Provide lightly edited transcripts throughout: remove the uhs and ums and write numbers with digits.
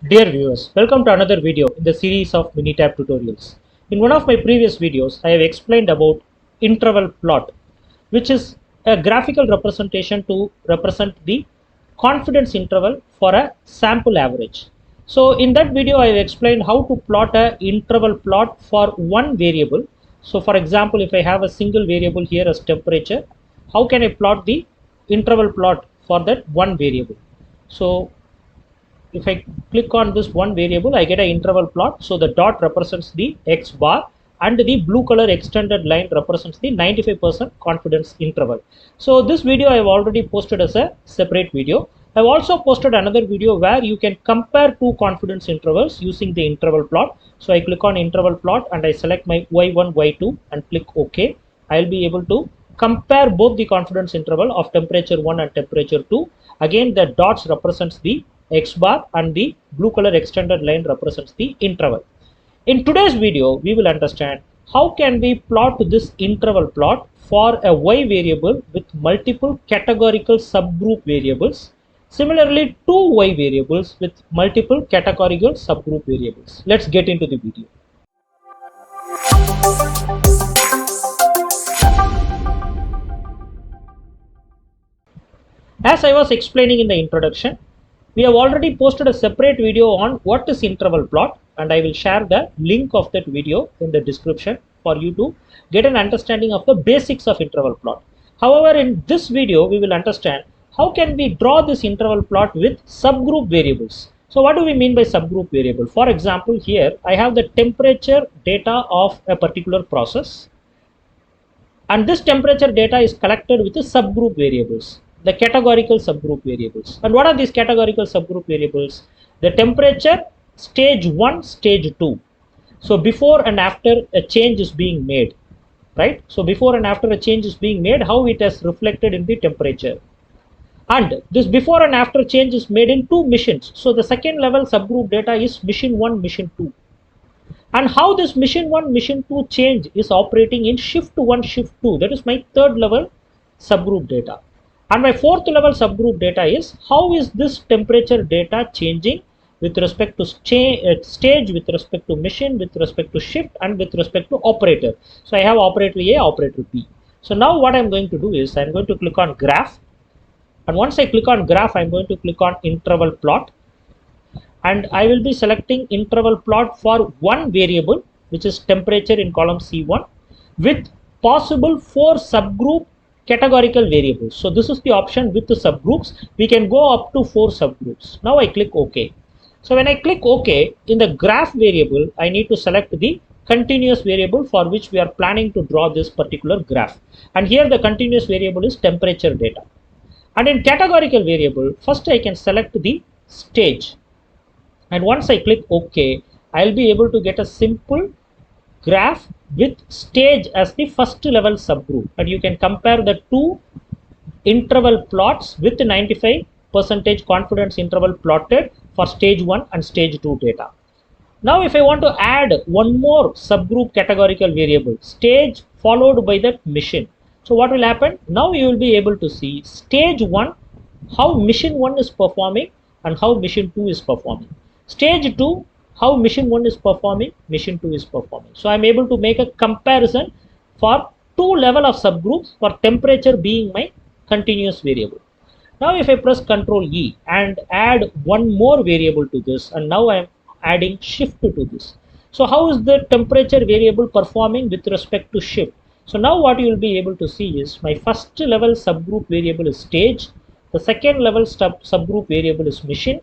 Dear viewers, welcome to another video in the series of Minitab tutorials. In one of my previous videos, I have explained about interval plot, which is a graphical representation to represent the confidence interval for a sample average. So in that video, I have explained how to plot a interval plot for one variable. So for example, if I have a single variable here as temperature, how can I plot the interval plot for that one variable? So if I click on this one variable, I get an interval plot. So the dot represents the X bar and the blue color extended line represents the 95% confidence interval. So this video I have already posted as a separate video. I've also posted another video where you can compare two confidence intervals using the interval plot. So I click on interval plot and I select my Y1, Y2 and click OK. I'll be able to compare both the confidence interval of temperature 1 and temperature 2. Again, the dots represents the X bar and the blue color extended line represents the interval. In today's video, we will understand how can we plot this interval plot for a Y variable with multiple categorical subgroup variables. Similarly, two Y variables with multiple categorical subgroup variables. Let's get into the video. As I was explaining in the introduction, we have already posted a separate video on what is interval plot, and I will share the link of that video in the description for you to get an understanding of the basics of interval plot. However, in this video, we will understand how can we draw this interval plot with subgroup variables. So what do we mean by subgroup variable? For example, here I have the temperature data of a particular process, and this temperature data is collected with the subgroup variables, the categorical subgroup variables. And what are these categorical subgroup variables? The temperature, stage 1, stage 2. So before and after a change is being made, right? So before and after a change is being made, how it has reflected in the temperature. And this before and after change is made in two missions. So the second level subgroup data is mission 1, mission 2. And how this mission 1, mission 2 change is operating in shift 1, shift 2. That is my third level subgroup data. And my fourth level subgroup data is how is this temperature data changing with respect to stage, with respect to mission, with respect to shift, and with respect to operator. So I have operator A, operator B. So now what I'm going to do is I'm going to click on graph. And once I click on graph, I'm going to click on interval plot. And I will be selecting interval plot for one variable, which is temperature in column C1, with possible 4 subgroup categorical variables. So this is the option with the subgroups. We can go up to 4 subgroups. Now I click OK. So when I click OK, in the graph variable, I need to select the continuous variable for which we are planning to draw this particular graph. And here the continuous variable is temperature data. And in categorical variable, first I can select the stage. And once I click OK, I'll be able to get a simple graph with stage as the first level subgroup. And you can compare the two interval plots with the 95% confidence interval plotted for stage 1 and stage 2 data. Now if I want to add one more subgroup categorical variable, stage followed by that mission. So what will happen? Now you will be able to see stage 1, how mission 1 is performing and how mission 2 is performing. Stage 2, how mission 1 is performing, mission 2 is performing. So I'm able to make a comparison for two level of subgroups for temperature being my continuous variable. Now if I press Ctrl E and add one more variable to this, and now I'm adding shift to this. So how is the temperature variable performing with respect to shift? So now what you will be able to see is my first level subgroup variable is stage, the second level subgroup variable is mission,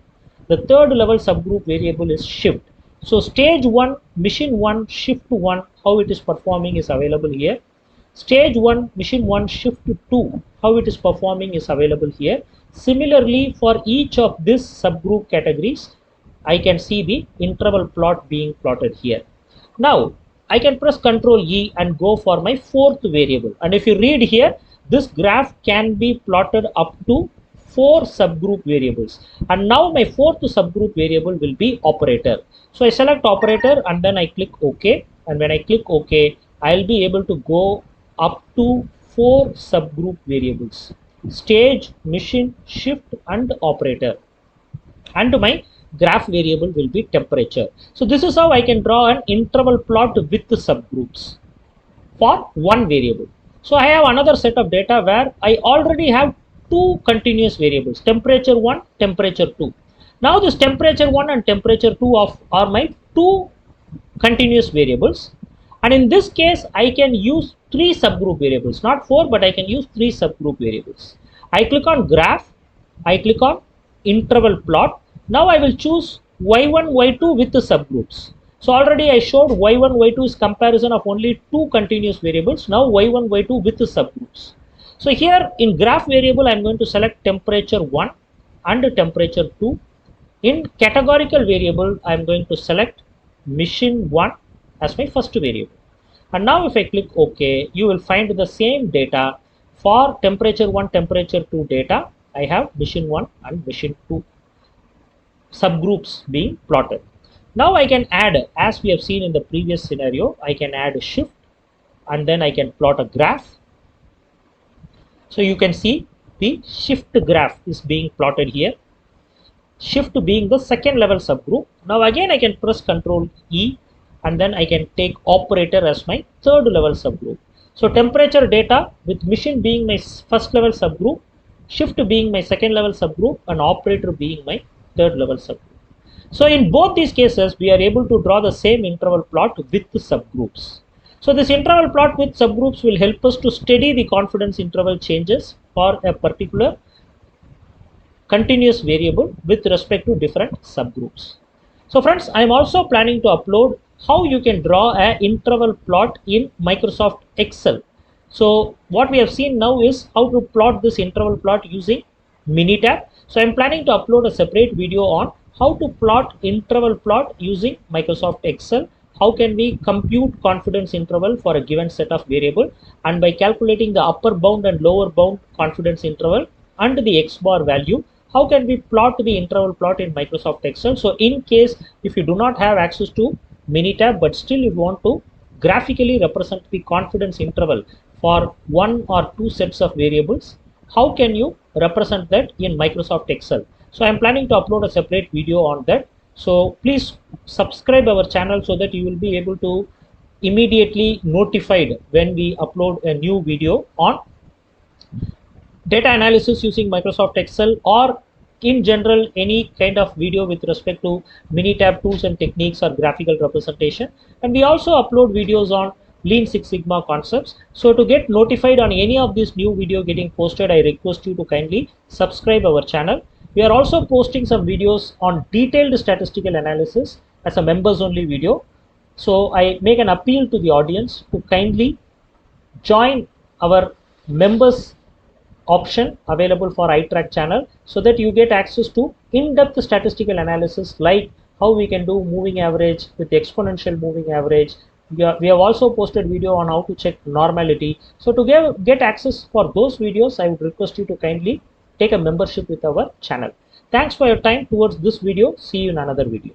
the third level subgroup variable is shift. So stage 1, mission 1, shift 1, how it is performing is available here. Stage 1, mission 1, shift 2, how it is performing is available here. Similarly, for each of these subgroup categories, I can see the interval plot being plotted here. Now, I can press Ctrl E and go for my fourth variable. And if you read here, this graph can be plotted up to 4 subgroup variables. And now my fourth subgroup variable will be operator. So I select operator and then I click OK. And when I click OK, I'll be able to go up to 4 subgroup variables: stage, mission, shift, and operator. And my graph variable will be temperature. So this is how I can draw an interval plot with the subgroups for one variable. So I have another set of data where I already have two continuous variables, temperature 1, temperature 2. Now this temperature 1 and temperature 2 are my two continuous variables, and in this case I can use three subgroup variables, not four, but I can use three subgroup variables. I click on graph, I click on interval plot. Now I will choose y1, y2 with the subgroups. So already I showed y1, y2 is comparison of only two continuous variables. Now y1, y2 with the subgroups. So here in graph variable I am going to select temperature 1 and temperature 2. In categorical variable I am going to select machine 1 as my first variable. And now if I click OK, you will find the same data for temperature 1, temperature 2 data. I have machine 1 and machine 2 subgroups being plotted. Now I can add, as we have seen in the previous scenario, I can add a shift and then I can plot a graph. So you can see the shift graph is being plotted here. Shift being the second level subgroup. Now again I can press Ctrl E and then I can take operator as my third level subgroup. So temperature data with machine being my first level subgroup, shift being my second level subgroup, and operator being my third level subgroup. So in both these cases we are able to draw the same interval plot with the subgroups. So this interval plot with subgroups will help us to study the confidence interval changes for a particular continuous variable with respect to different subgroups. So friends, I am also planning to upload how you can draw an interval plot in Microsoft Excel. So what we have seen now is how to plot this interval plot using Minitab. So I am planning to upload a separate video on how to plot interval plot using Microsoft Excel. How can we compute confidence interval for a given set of variable, and by calculating the upper bound and lower bound confidence interval and the X bar value, how can we plot the interval plot in Microsoft Excel. So in case if you do not have access to Minitab but still you want to graphically represent the confidence interval for one or two sets of variables, how can you represent that in Microsoft Excel? So I am planning to upload a separate video on that. So please subscribe our channel so that you will be able to immediately notified when we upload a new video on data analysis using Microsoft Excel, or in general any kind of video with respect to Minitab tools and techniques or graphical representation. And we also upload videos on Lean Six Sigma concepts. So to get notified on any of these new video getting posted, I request you to kindly subscribe our channel. We are also posting some videos on detailed statistical analysis as a members only video. So I make an appeal to the audience to kindly join our members option available for iTrack channel, so that you get access to in-depth statistical analysis like how we can do moving average with exponential moving average. We have also posted video on how to check normality. So to get access for those videos, I would request you to kindly take a membership with our channel. Thanks for your time towards this video. See you in another video.